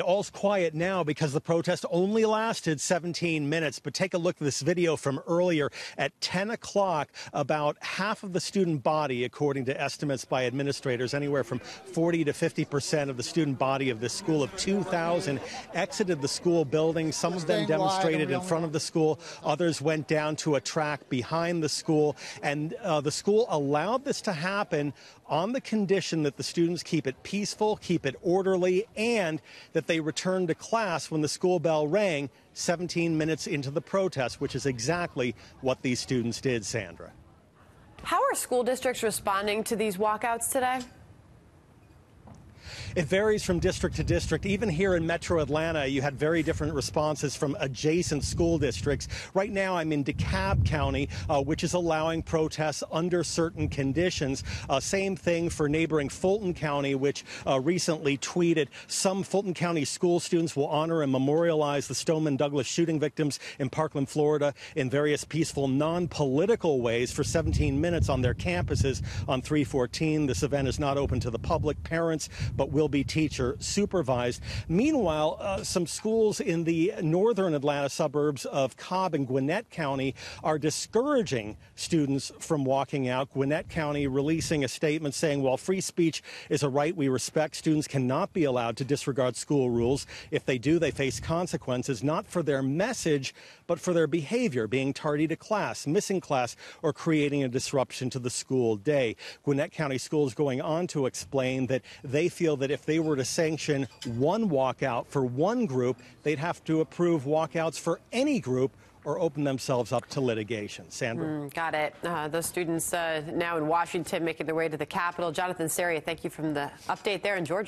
All's quiet now because the protest only lasted 17 minutes. But take a look at this video from earlier at 10 o'clock. About half of the student body, according to estimates by administrators, anywhere from 40 to 50% of the student body of this school of 2,000 exited the school building. Some of them demonstrated in front of the school. Others went down to a track behind the school. And the school allowed this to happen on the condition that the students keep it peaceful, keep it orderly, and that they return to class when the school bell rang 17 minutes into the protest, which is exactly what these students did, Sandra. How are school districts responding to these walkouts today? It varies from district to district. Even here in Metro Atlanta, you had very different responses from adjacent school districts. Right now, I'm in DeKalb County, which is allowing protests under certain conditions. Same thing for neighboring Fulton County, which recently tweeted, some Fulton County school students will honor and memorialize the Stoneman Douglas shooting victims in Parkland, Florida, in various peaceful, non-political ways for 17 minutes on their campuses on 314. This event is not open to the public, parents, but will be teacher supervised. Meanwhile, some schools in the northern Atlanta suburbs of Cobb and Gwinnett County are discouraging students from walking out. Gwinnett County releasing a statement saying, while free speech is a right we respect, students cannot be allowed to disregard school rules. If they do, they face consequences, not for their message, but for their behavior, being tardy to class, missing class, or creating a disruption to the school day. Gwinnett County Schools going on to explain that they feel that if they were to sanction one walkout for one group, they'd have to approve walkouts for any group or open themselves up to litigation. Sandra? Got it. Those students now in Washington making their way to the Capitol. Jonathan, Serrie, thank you from the update there in Georgia.